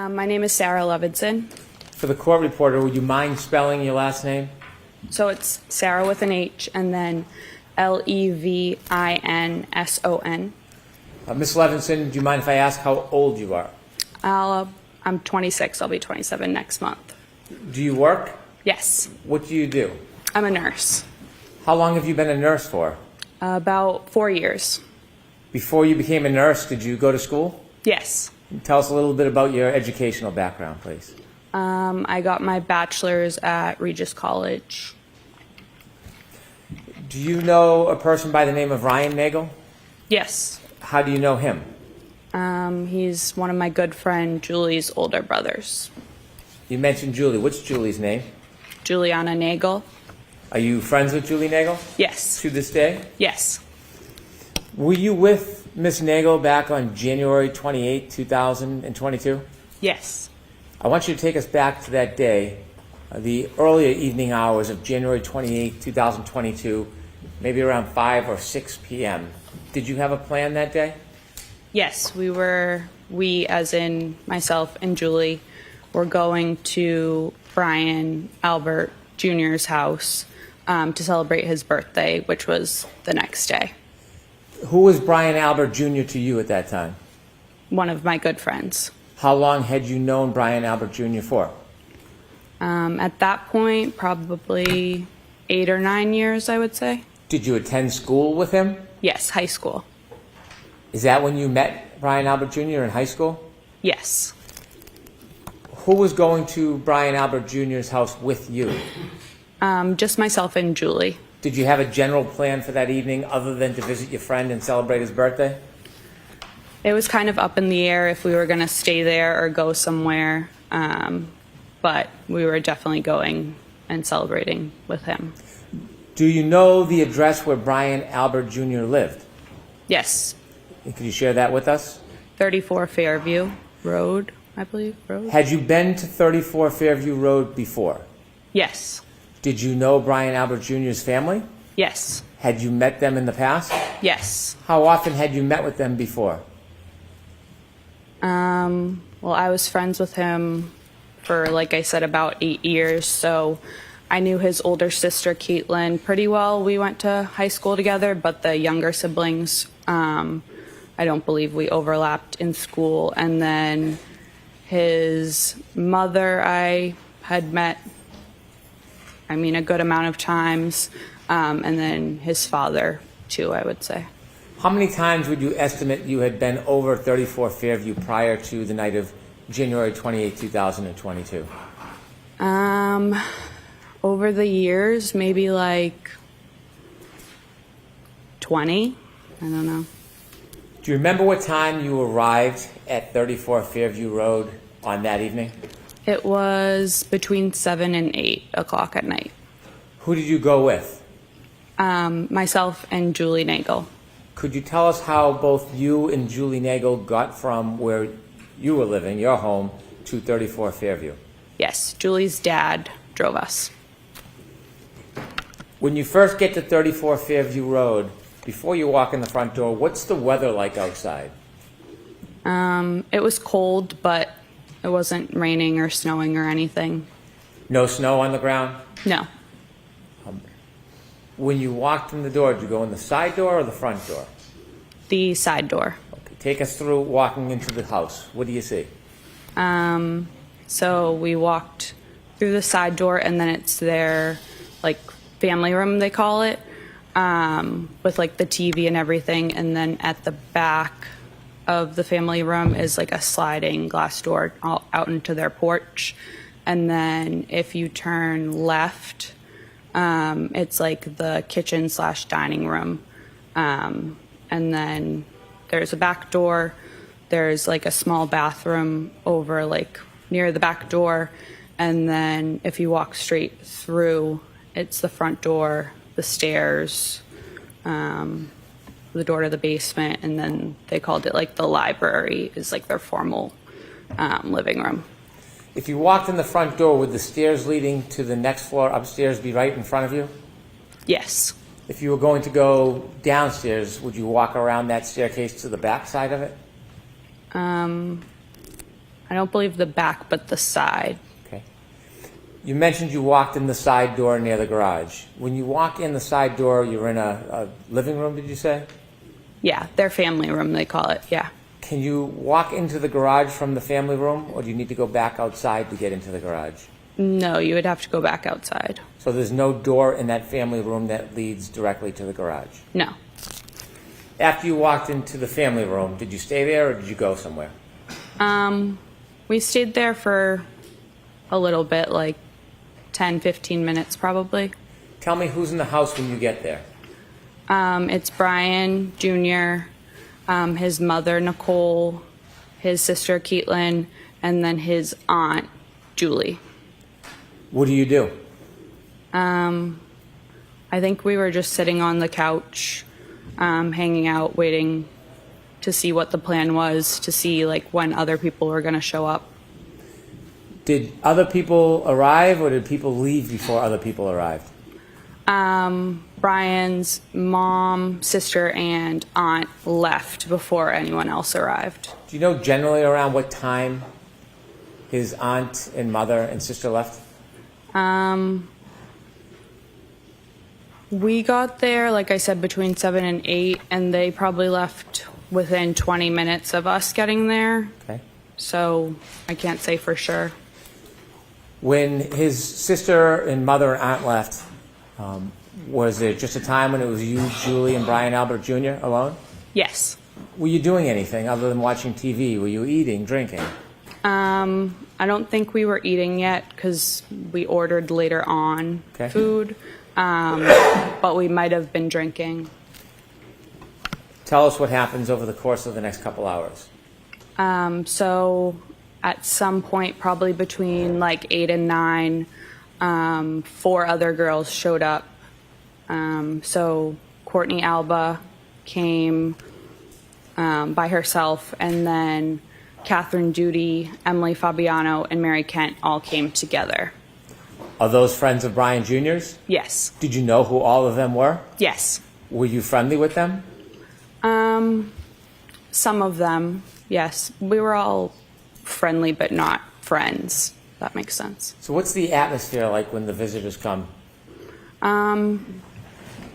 My name is Sarah Levinson. For the court reporter, would you mind spelling your last name? So it's Sarah with an H and then Levinson. Ms. Levinson, do you mind if I ask how old you are? I'm 26. I'll be 27 next month. Do you work? Yes. What do you do? I'm a nurse. How long have you been a nurse for? About 4 years. Before you became a nurse, did you go to school? Yes. Tell us a little bit about your educational background, please. I got my bachelor's at Regis College. Do you know a person by the name of Ryan Nagel? Yes. How do you know him? He's one of my good friend Julie's older brothers. You mentioned Julie. What's Julie's name? Juliana Nagel. Are you friends with Julie Nagel? Yes. To this day? Yes. Were you with Ms. Nagel back on January 28, 2022? Yes. I want you to take us back to that day, the earlier evening hours of January 28, 2022, maybe around 5 or 6 p.m. Did you have a plan that day? Yes, we as in myself and Julie, were going to Brian Albert Jr.'s house to celebrate his birthday, which was the next day. Who was Brian Albert Jr. to you at that time? One of my good friends. How long had you known Brian Albert Jr. for? At that point, probably 8 or 9 years, I would say. Did you attend school with him? Yes, high school. Is that when you met Brian Albert Jr. in high school? Yes. Who was going to Brian Albert Jr.'s house with you? Just myself and Julie. Did you have a general plan for that evening other than to visit your friend and celebrate his birthday? It was kind of up in the air if we were going to stay there or go somewhere, but we were definitely going and celebrating with him. Do you know the address where Brian Albert Jr. lived? Yes. Could you share that with us? 34 Fairview Road, I believe. Road? Had you been to 34 Fairview Road before? Yes. Did you know Brian Albert Jr.'s family? Yes. Had you met them in the past? Yes. How often had you met with them before? Well, I was friends with him for, like I said, about 8 years, so I knew his older sister, Caitlin, pretty well. We went to high school together, but the younger siblings, I don't believe we overlapped in school. And then his mother I had met, a good amount of times, and then his father, too, I would say. How many times would you estimate you had been over 34 Fairview prior to the night of January 28, 2022? Over the years, maybe like 20. I don't know. Do you remember what time you arrived at 34 Fairview Road on that evening? It was between 7 and 8 o'clock at night. Who did you go with? Myself and Julie Nagel. Could you tell us how both you and Julie Nagel got from where you were living, your home, to 34 Fairview? Yes, Julie's dad drove us. When you first get to 34 Fairview Road, before you walk in the front door, what's the weather like outside? It was cold, but it wasn't raining or snowing or anything. No snow on the ground? No. When you walked in the door, did you go in the side door or the front door? The side door. Okay, take us through walking into the house. What do you see? So we walked through the side door, and then it's their, family room, they call it, with, the TV and everything. And then at the back of the family room is, a sliding glass door out into their porch. And then if you turn left, it's, the kitchen/dining room. And then there's a back door. There's, a small bathroom over, near the back door. And then if you walk straight through, it's the front door, the stairs, the door to the basement, and then they called it, the library is, their formal living room. If you walked in the front door, would the stairs leading to the next floor upstairs be right in front of you? Yes. If you were going to go downstairs, would you walk around that staircase to the back side of it? I I don't believe the back, but the side. Okay. You mentioned you walked in the side door near the garage. When you walk in the side door, you're in a living room, did you say? Yeah, their family room, they call it, yeah. Can you walk into the garage from the family room, or do you need to go back outside to get into the garage? No, you would have to go back outside. So there's no door in that family room that leads directly to the garage? No. After you walked into the family room, did you stay there or did you go somewhere? We stayed there for a little bit, like 10, 15 minutes probably. Tell me who's in the house when you get there. It's Brian Jr., his mother, Nicole, his sister, Caitlin, and then his aunt, Julie. What do you do? I think we were just sitting on the couch, hanging out, waiting to see what the plan was, to see like when other people were going to show up. Did other people arrive or did people leave before other people arrived? Brian's mom, sister, and aunt left before anyone else arrived. Do you know generally around what time his aunt and mother and sister left? We got there, like I said, between 7 and 8, and they probably left within 20 minutes of us getting there. Okay. So I can't say for sure. When his sister and mother and aunt left, was there just a time when it was you, Julie, and Brian Albert Jr. alone? Yes. Were you doing anything other than watching TV? Were you eating, drinking? I don't think we were eating yet because we ordered later on food, but we might have been drinking. Tell us what happens over the course of the next couple hours. So at some point, probably between like 8 and 9, 4 other girls showed up. So Courtney Alba came by herself, and then Catherine Duty, Emily Fabiano, and Mary Kent all came together. Are those friends of Brian Jr.'s? Yes. Did you know who all of them were? Yes. Were you friendly with them? Some of them, yes. We were all friendly, but not friends. If that makes sense. So what's the atmosphere like when the visitors come?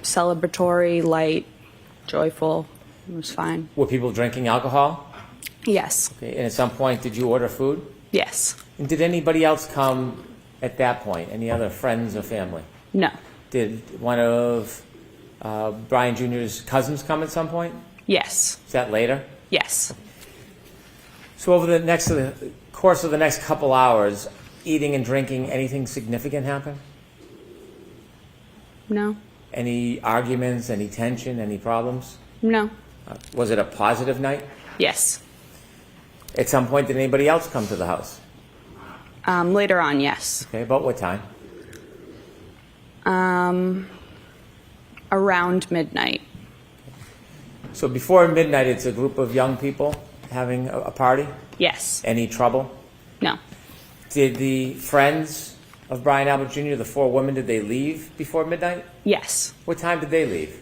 Celebratory, light, joyful. It was fine. Were people drinking alcohol? Yes. Okay. And at some point, did you order food? Yes. And did anybody else come at that point? Any other friends or family? No. Did one of Brian Jr.'s cousins come at some point? Yes. Is that later? Yes. So over the course of the next couple hours, eating and drinking, anything significant happen? No. Any arguments, any tension, any problems? No. Was it a positive night? Yes. At some point, did anybody else come to the house? Later on, yes. Okay, about what time? Around midnight. So before midnight, it's a group of young people having a party? Yes. Any trouble? No. Did the friends of Brian Albert Jr., the 4 women, did they leave before midnight? Yes. What time did they leave?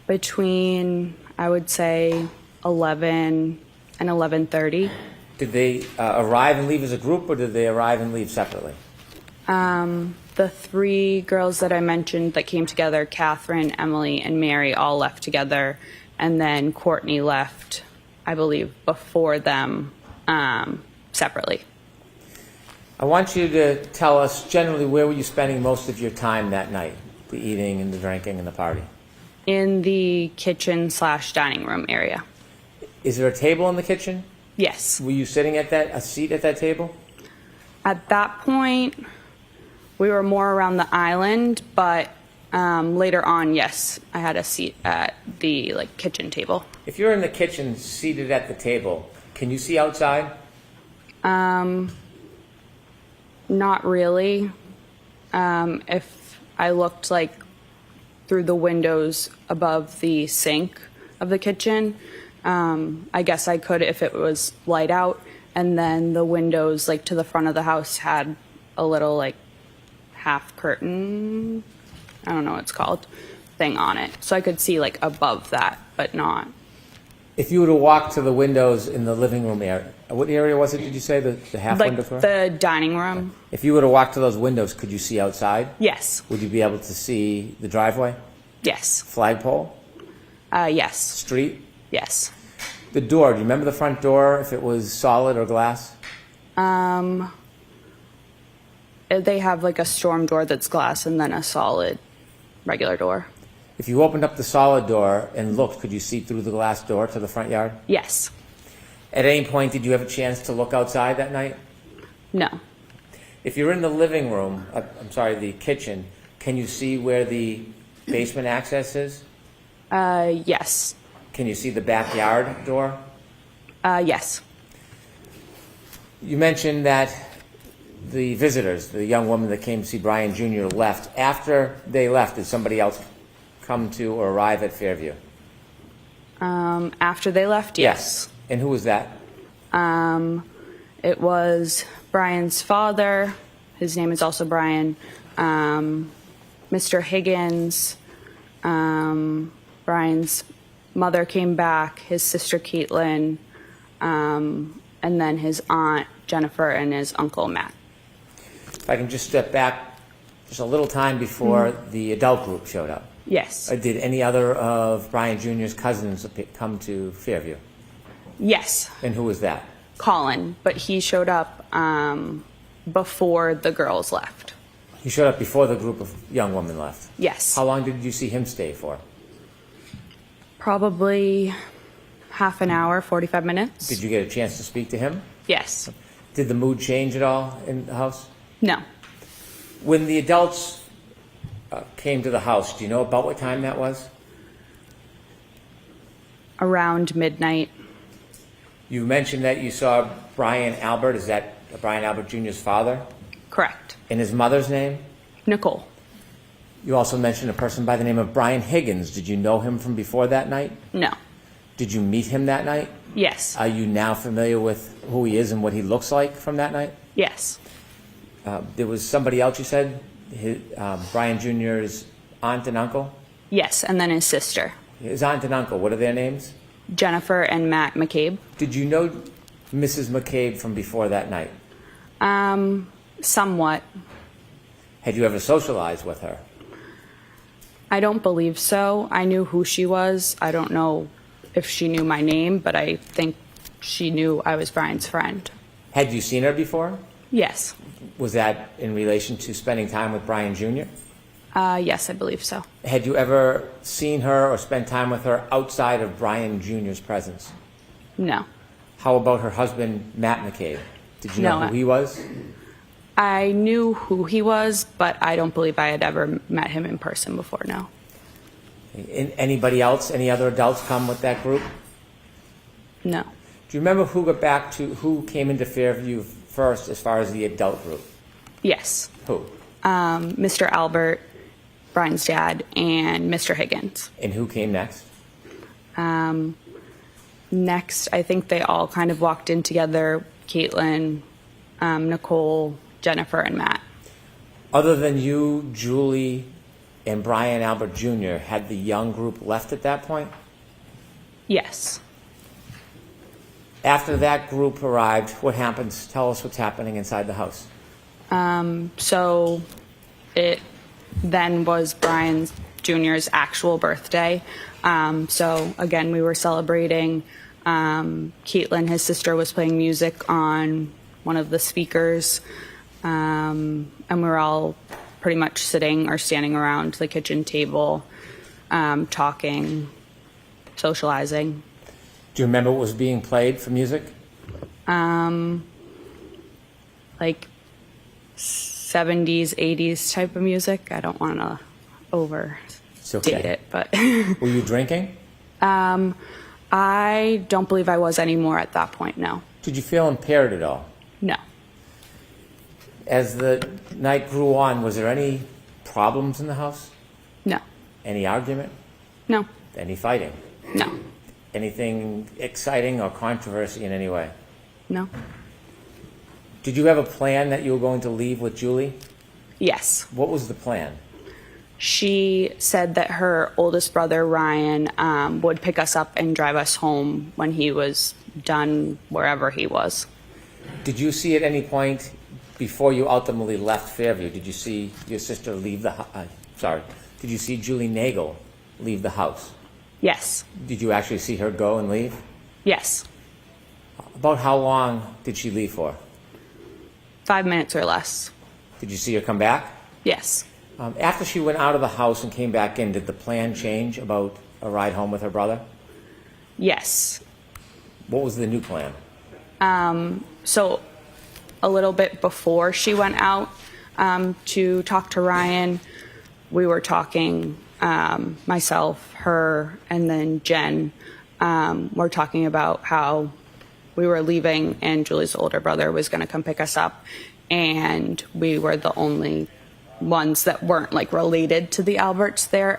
Between, I would say, 11 and 11:30. Did they arrive and leave as a group, or did they arrive and leave separately? The 3 girls that I mentioned that came together, Catherine, Emily, and Mary, all left together. And then Courtney left, I believe, before them separately. I want you to tell us generally where were you spending most of your time that night, the eating and the drinking and the party? In the kitchen/dining room area. Is there a table in the kitchen? Yes. Were you sitting at a seat at that table? At that point, we were more around the island, but later on, yes, I had a seat at the kitchen table. If you're in the kitchen seated at the table, can you see outside? Not really. If I looked through the windows above the sink of the kitchen, I guess I could if it was light out. And then the windows to the front of the house had a little half curtain, I don't know what it's called, thing on it. So I could see above that, but not If you were to walk to the windows in the living room area, what area was it, did you say, the half Like window floor? the dining room. If you were to walk to those windows, could you see outside? Yes. Would you be able to see the driveway, Yes. flagpole, Yes. street? Yes. The door, do you remember the front door, if it was solid or glass? They have like a storm door that's glass and then a solid regular door. If you opened up the solid door and looked, could you see through the glass door to the front yard? Yes. At any point, did you have a chance to look outside that night? No. If you're in the living room, the kitchen, can you see where the basement access is? Yes. Can you see the backyard door? Yes. You mentioned that the visitors, the young woman that came to see Brian Jr., left. After they left, did somebody else come to or arrive at Fairview? After they left, yes. And who was that? It was Brian's father. His name is also Brian. Mr. Higgins. Brian's mother came back. His sister Caitlin. And then his aunt Jennifer and his uncle Matt. If I can just step back just a little time before the adult group showed up. Yes. Did any other of Brian Jr.'s cousins come to Fairview? Yes. And who was that? Colin, but he showed up before the girls left. He showed up before the group of young women left. Yes. How long did you see him stay for? Probably half an hour, 45 minutes. Did you get a chance to speak to him? Yes. Did the mood change at all in the house? No. When the adults came to the house, do you know about what time that was? Around midnight. You mentioned that you saw Brian Albert. Is that Brian Albert Jr.'s father? Correct. And his mother's name? Nicole. You also mentioned a person by the name of Brian Higgins. Did you know him from before that night? No. Did you meet him that night? Yes. Are you now familiar with who he is and what he looks like from that night? Yes. There was somebody else you said, Brian Jr.'s aunt and uncle? Yes, and then his sister. His aunt and uncle, what are their names? Jennifer and Matt McCabe. Did you know Mrs. McCabe from before that night? Somewhat. Had you ever socialized with her? I don't believe so. I knew who she was. I don't know if she knew my name, but I think she knew I was Brian's friend. Had you seen her before? Yes. Was that in relation to spending time with Brian Jr.? Yes, I believe so. Had you ever seen her or spent time with her outside of Brian Jr.'s presence? No. How about her husband, Matt McCabe? Did you know No. who he was? I knew who he was, but I don't believe I had ever met him in person before, no. Anybody else, any other adults come with that group? No. Do you remember who came into Fairview first as far as the adult group? Yes. Who? Mr. Albert, Brian's dad, and Mr. Higgins. And who came next? Next, I think they all kind of walked in together, Caitlin, Nicole, Jennifer, and Matt. Other than you, Julie, and Brian Albert Jr., had the young group left at that point? Yes. After that group arrived, what happens? Tell us what's happening inside the house. So it then was Brian Jr.'s actual birthday. So again, we were celebrating. Caitlin, his sister, was playing music on one of the speakers. And we were all pretty much sitting or standing around the kitchen table, talking, socializing. Do you remember what was being played for music? Like 70s, 80s type of music. I don't want to overstate it, but Were you drinking? I don't believe I was anymore at that point, no. Did you feel impaired at all? No. As the night grew on, was there any problems in the house? No. Any argument? No. Any fighting? No. Anything exciting or controversy in any way? No. Did you have a plan that you were going to leave with Julie? Yes. What was the plan? She said that her oldest brother, Ryan, would pick us up and drive us home when he was done wherever he was. Did you see at any point before you ultimately left Fairview, did you see your sister leave the did you see Julie Nagel leave the house? Yes. Did you actually see her go and leave? Yes. About how long did she leave for? 5 minutes or less. Did you see her come back? Yes. After she went out of the house and came back in, did the plan change about a ride home with her brother? Yes. What was the new plan? So a little bit before she went out to talk to Ryan, we were talking, myself, her, and then Jen, were talking about how we were leaving and Julie's older brother was going to come pick us up, and we were the only ones that weren't like related to the Alberts there.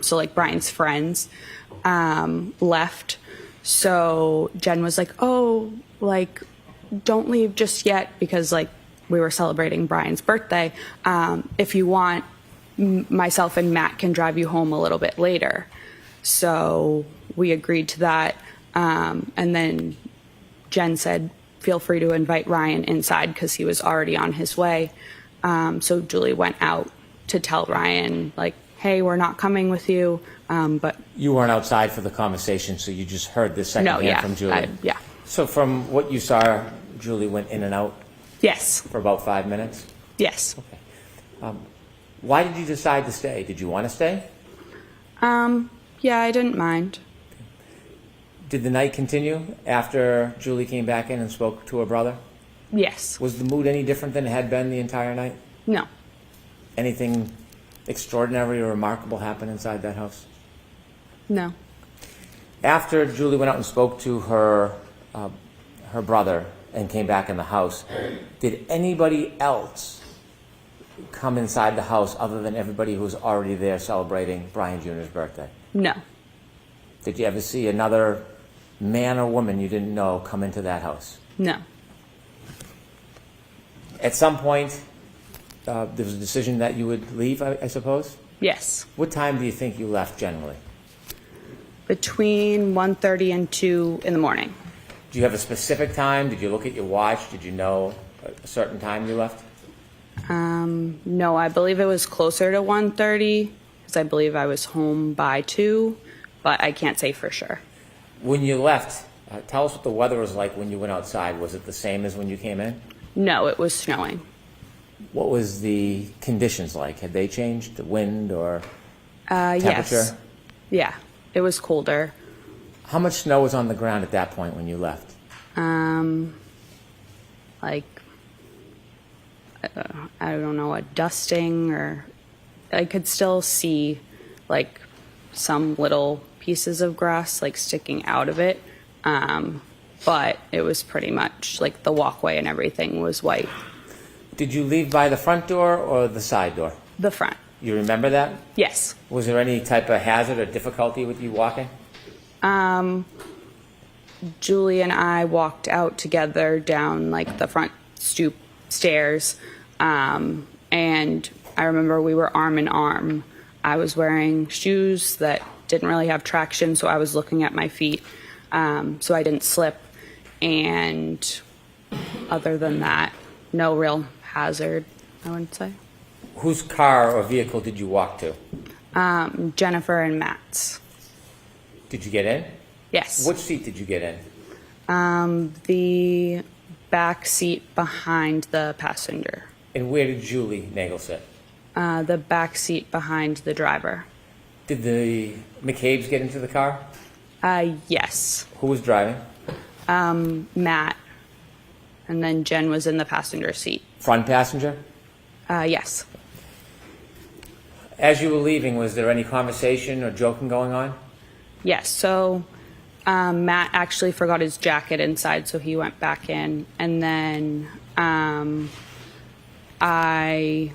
So like Brian's friends left. So Jen was like, oh, like, don't leave just yet, because like we were celebrating Brian's birthday. If you want, myself and Matt can drive you home a little bit later. So we agreed to that. And then Jen said, feel free to invite Ryan inside, because he was already on his way. So Julie went out to tell Ryan, like, hey, we're not coming with you. But You weren't outside for the conversation, so you just heard this secondhand from Julie? Yeah. So from what you saw, Julie went in and out Yes. for about 5 minutes? Yes. Why did you decide to stay? Did you want to stay? Yeah, I didn't mind. Did the night continue after Julie came back in and spoke to her brother? Yes. Was the mood any different than it had been the entire night? No. Anything extraordinary or remarkable happen inside that house? No. After Julie went out and spoke to her brother and came back in the house, did anybody else come inside the house other than everybody who was already there celebrating Brian Jr.'s birthday? No. Did you ever see another man or woman you didn't know come into that house? No. At some point, there was a decision that you would leave, I suppose? Yes. What time do you think you left generally? Between 1:30 and 2 in the morning. Do you have a specific time? Did you look at your watch? Did you know a certain time you left? No, I believe it was closer to 1:30, because I believe I was home by 2, but I can't say for sure. When you left, tell us what the weather was like when you went outside. Was it the same as when you came in? No, it was snowing. What was the conditions like? Had they changed? The wind or temperature? Yes. Yeah, it was colder. How much snow was on the ground at that point when you left? Like, I don't know, a dusting, or I could still see like some little pieces of grass like sticking out of it. But it was pretty much like the walkway and everything was white. Did you leave by the front door or the side door? The front. You remember that? Yes. Was there any type of hazard or difficulty with you walking? Julie and I walked out together down like the front stoop stairs. And I remember we were arm in arm. I was wearing shoes that didn't really have traction, so I was looking at my feet, so I didn't slip. And other than that, no real hazard, I wouldn't say. Whose car or vehicle did you walk to? Jennifer and Matt's. Did you get in? Yes. Which seat did you get in? The back seat behind the passenger. And where did Julie Nagel sit? The back seat behind the driver. Did the McCabes get into the car? Yes. Who was driving? Matt. And then Jen was in the passenger seat. Front passenger? Yes. As you were leaving, was there any conversation or joking going on? Yes. So Matt actually forgot his jacket inside, so he went back in. And then I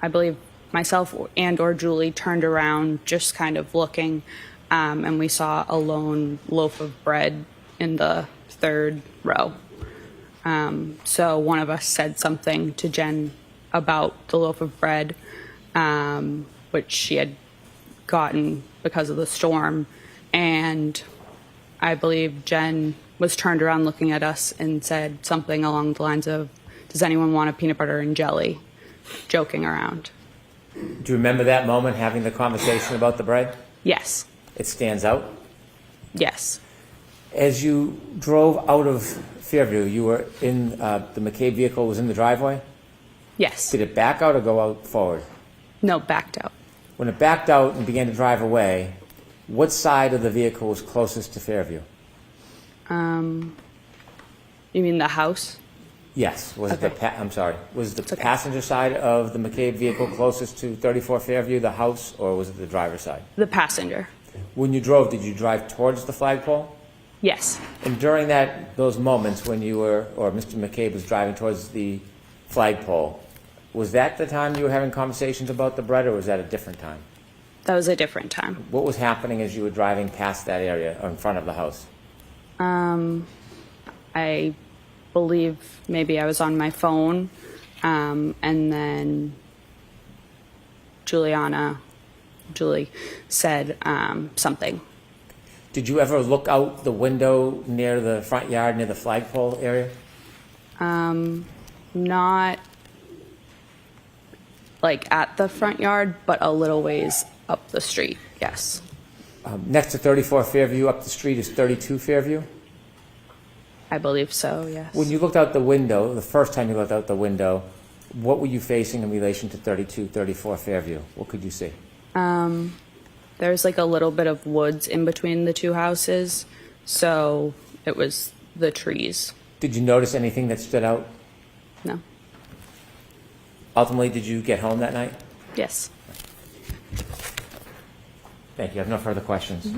believe myself and or Julie turned around, just kind of looking, and we saw a lone loaf of bread in the third row. So one of us said something to Jen about the loaf of bread, which she had gotten because of the storm. And I believe Jen was turned around looking at us and said something along the lines of, "Does anyone want a peanut butter and jelly?" Joking around. Do you remember that moment, having the conversation about the bread? Yes. It stands out. Yes. As you drove out of Fairview, you were in the McCabe vehicle was in the driveway? Yes. Did it back out or go out forward? No, backed out. When it backed out and began to drive away, what side of the vehicle was closest to Fairview? You mean the house? Yes. Was Okay. it I'm sorry. Was the okay. passenger side of the McCabe vehicle closest to 34 Fairview, the house, or was it the driver's side? The passenger. When you drove, did you drive towards the flagpole? Yes. And during those moments when you were, or Mr. McCabe was driving towards the flagpole, was that the time you were having conversations about the bread, or was that a different time? That was a different time. What was happening as you were driving past that area or in front of the house? I believe maybe I was on my phone, and then Julie said something. Did you ever look out the window near the front yard, near the flagpole area? Not like at the front yard, but a little ways up the street, yes. Next to 34 Fairview, up the street, is 32 Fairview? I believe so, yes. When you looked out the window, the first time you looked out the window, what were you facing in relation to 32, 34 Fairview? What could you see? There's like a little bit of woods in between the two houses, so it was the trees. Did you notice anything that stood out? No. Ultimately, did you get home that night? Yes. Thank you. I have no further questions.